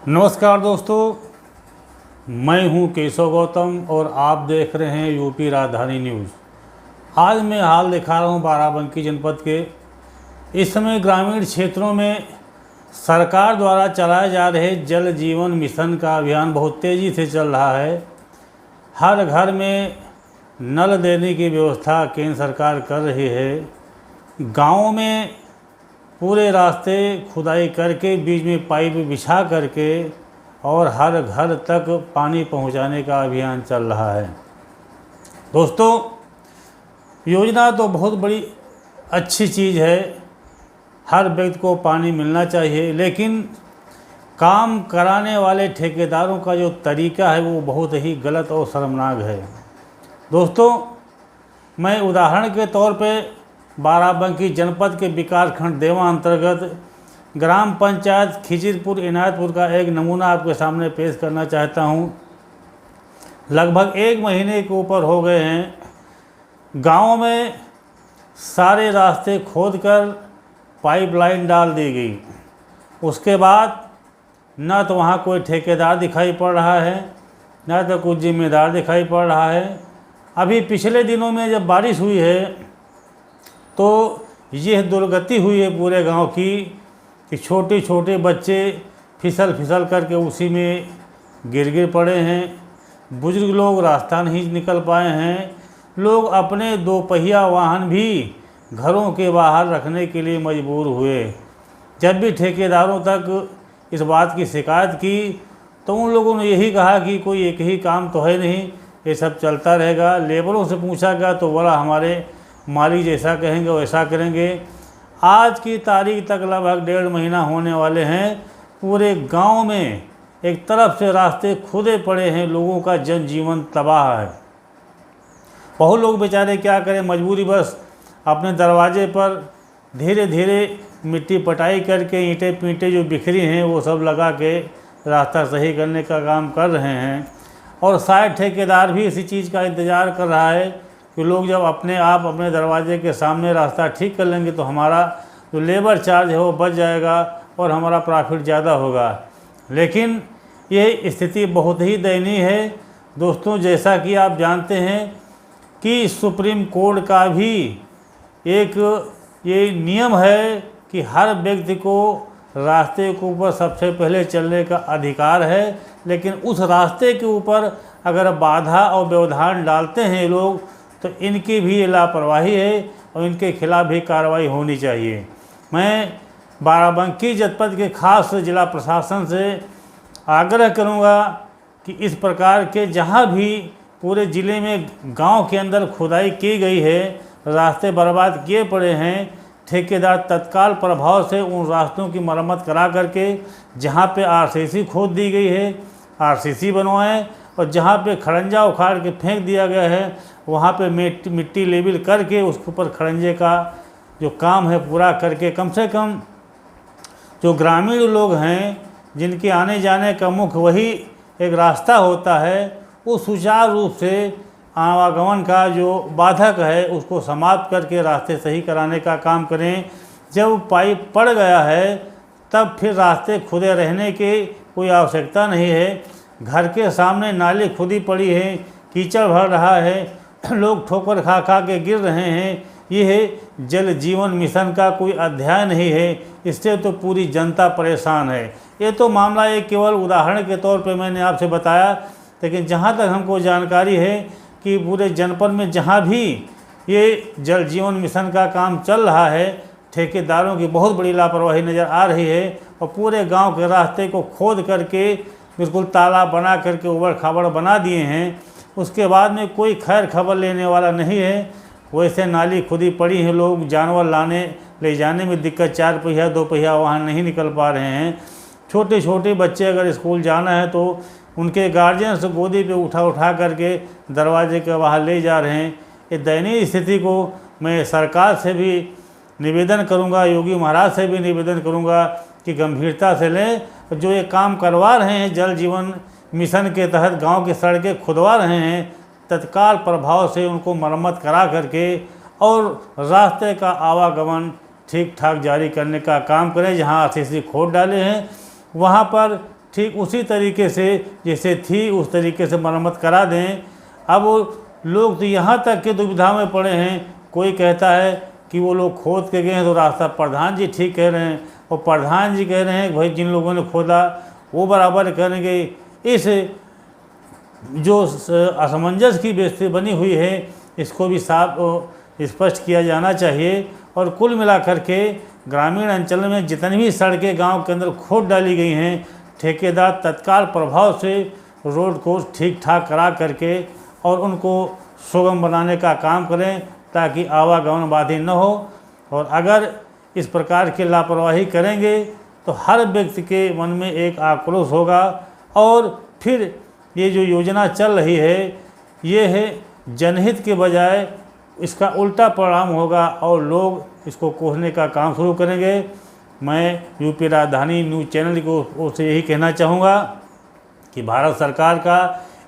नमस्कार दोस्तों, मैं हूं केशव गौतम और आप देख रहे हैं यूपी राजधानी न्यूज़। आज मैं हाल दिखा रहा हूं बाराबंकी जनपद के। इस समय ग्रामीण क्षेत्रों में सरकार द्वारा चलाए जा रहे जल जीवन मिशन का अभियान बहुत तेज़ी से चल रहा है। हर घर में नल देने की व्यवस्था केंद्र सरकार कर रही है। गाँव में पूरे रास्ते खुदाई करके बीच में पाइप बिछा करके और हर घर तक पानी पहुंचाने का अभियान चल रहा है। दोस्तों, योजना तो बहुत बड़ी अच्छी चीज़ है, हर व्यक्ति को पानी मिलना चाहिए, लेकिन काम कराने वाले ठेकेदारों का जो तरीका है वो बहुत ही गलत और शर्मनाक है। दोस्तों, मैं उदाहरण के तौर पे बाराबंकी जनपद के विकासखंड देवा अंतर्गत ग्राम पंचायत खिजिरपुर इनायतपुर का एक नमूना आपके सामने पेश करना चाहता हूं। लगभग 1 महीने के ऊपर हो गए हैं। गांव में सारे रास्ते खोदकर पाइपलाइन डाल दी गई। उसके बाद न तो वहां कोई ठेकेदार दिखाई पड़ रहा है, न तो कुछ जिम्मेदार दिखाई पड़ रहा है। अभी पिछले दिनों में जब बारिश हुई है तो यह दुर्गति हुई है पूरे गांव की कि छोटे छोटे बच्चे फिसल करके उसी में गिर पड़े हैं। बुजुर्ग लोग रास्ता नहीं निकल पाए हैं। लोग अपने 2 पहिया वाहन भी घरों के बाहर रखने के लिए मजबूर हुए। जब भी ठेकेदारों तक इस बात की शिकायत की तो उन लोगों ने यही कहा कि कोई एक ही काम तो है नहीं, ये सब चलता रहेगा। लेबरों से पूछा गया तो बोला हमारे मालिक जैसा कहेंगे वैसा करेंगे। आज की तारीख तक लगभग 1.5 महीना होने वाले हैं। पूरे गांव में एक तरफ से रास्ते खुदे पड़े हैं, लोगों का जनजीवन तबाह है। बहुत लोग बेचारे क्या करें, मजबूरी बस अपने दरवाजे पर धीरे धीरे मिट्टी पटाई करके ईंटें पींटें जो बिखरी हैं वो सब लगा के रास्ता सही करने का काम कर रहे हैं। और शायद ठेकेदार भी इसी चीज़ का इंतज़ार कर रहा है कि लोग जब अपने आप अपने दरवाजे के सामने रास्ता ठीक कर लेंगे तो हमारा जो लेबर चार्ज है वो बच जाएगा और हमारा प्रॉफिट ज़्यादा होगा। लेकिन ये स्थिति बहुत ही दयनीय है। दोस्तों, जैसा कि आप जानते हैं कि सुप्रीम कोर्ट का भी एक ये नियम है कि हर व्यक्ति को रास्ते के ऊपर सबसे पहले चलने का अधिकार है, लेकिन उस रास्ते के ऊपर अगर बाधा और व्यवधान डालते हैं लोग तो इनकी भी लापरवाही है और इनके खिलाफ भी कार्रवाई होनी चाहिए। मैं बाराबंकी जनपद के खास जिला प्रशासन से आग्रह करूंगा कि इस प्रकार के जहां भी पूरे ज़िले में गांव के अंदर खुदाई की गई है, रास्ते बर्बाद किए पड़े हैं, ठेकेदार तत्काल प्रभाव से उन रास्तों की मरम्मत करा करके जहां पे आरसीसी खोद दी गई है आरसीसी बनवाएं, और जहाँ पे खड़ंजा उखाड़ के फेंक दिया गया है वहाँ पे मिट्टी लेवल करके उसके ऊपर खड़ंजे का जो काम है पूरा करके कम से कम जो ग्रामीण लोग हैं जिनके आने जाने का मुख्य वही एक रास्ता होता है, वो सुचारू रूप से आवागमन का जो बाधक है उसको समाप्त करके रास्ते सही कराने का काम करें। जब पाइप पड़ गया है तब फिर रास्ते खुदे रहने की कोई आवश्यकता नहीं है। घर के सामने नाली खुदी पड़ी है, कीचड़ भर रहा है, लोग ठोकर खा खा के गिर रहे हैं। ये है जल जीवन मिशन का कोई अध्याय नहीं है, इससे तो पूरी जनता परेशान है। ये तो मामला एक केवल उदाहरण के तौर पे मैंने आपसे बताया, लेकिन जहाँ तक हमको जानकारी है कि पूरे जनपद में जहाँ भी ये जल जीवन मिशन का काम चल रहा है ठेकेदारों की बहुत बड़ी लापरवाही नज़र आ रही है और पूरे गाँव के रास्ते को खोद करके बिल्कुल तालाब बना करके उबड़ खाबड़ बना दिए हैं। उसके बाद में कोई खैर खबर लेने वाला नहीं है। वैसे नाली खुदी पड़ी है, लोग जानवर लाने ले जाने में दिक्कत, 4 पहिया 2 पहिया वाहन नहीं निकल पा रहे हैं। छोटे छोटे बच्चे अगर स्कूल जाना है तो उनके गार्जियन से गोदी पे उठा करके दरवाजे के बाहर ले जा रहे हैं। ये दयनीय स्थिति को मैं सरकार से भी निवेदन करूंगा, योगी महाराज से भी निवेदन करूंगा कि गंभीरता से लें। जो ये काम करवा रहे हैं जल जीवन मिशन के तहत गांव की सड़कें खुदवा रहे हैं, तत्काल प्रभाव से उनको मरम्मत करा करके और रास्ते का आवागमन ठीक ठाक जारी करने का काम करें। जहां आरसीसी खोद डाले हैं वहां पर ठीक उसी तरीके से जैसे थी उस तरीके से मरम्मत करा दें। अब वो लोग तो यहाँ तक के दुविधा में पड़े हैं, कोई कहता है कि वो लोग खोद के गए हैं तो रास्ता प्रधान जी ठीक कह रहे हैं, और प्रधान जी कह रहे हैं कि भाई जिन लोगों ने खोदा वो बराबर करेंगे। इस जो असमंजस की बेइज्जती बनी हुई है इसको भी साफ स्पष्ट किया जाना चाहिए। और कुल मिलाकर के ग्रामीण अंचल में जितनी भी सड़कें गांव के अंदर खोद डाली गई हैं, ठेकेदार तत्काल प्रभाव से रोड को ठीक ठाक करा करके और उनको सुगम बनाने का काम करें ताकि आवागमन बाधित न हो। और अगर इस प्रकार की लापरवाही करेंगे तो हर व्यक्ति के मन में एक आक्रोश होगा, और फिर ये जो योजना चल रही है ये है जनहित के बजाय इसका उल्टा परिणाम होगा और लोग इसको कोसने का काम शुरू करेंगे। मैं यूपी राजधानी न्यूज़ चैनल को से यही कहना चाहूँगा कि भारत सरकार का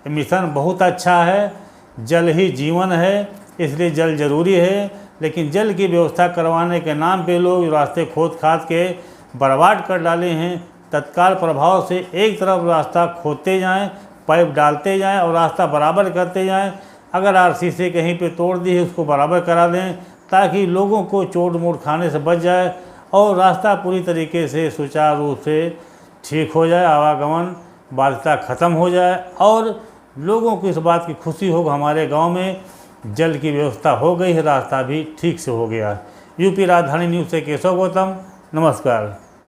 मिशन बहुत अच्छा है, जल ही जीवन है, इसलिए जल ज़रूरी है। लेकिन जल की व्यवस्था करवाने के नाम पे लोग रास्ते खोद खाद के बर्बाद कर डाले हैं। तत्काल प्रभाव से एक तरफ रास्ता खोदते जाएं, पाइप डालते जाएं और रास्ता बराबर करते जाएं। अगर आरसी से कहीं पे तोड़ दी है उसको बराबर करा दें ताकि लोगों को चोट मोट खाने से बच जाए और रास्ता पूरी तरीके से सुचारू रूप से ठीक हो जाए, आवागमन बाध्यता ख़त्म हो जाए और लोगों को इस बात की खुशी हो हमारे गांव में जल की व्यवस्था हो गई है, रास्ता भी ठीक से हो गया। यूपी राजधानी न्यूज़ से केशव गौतम, नमस्कार।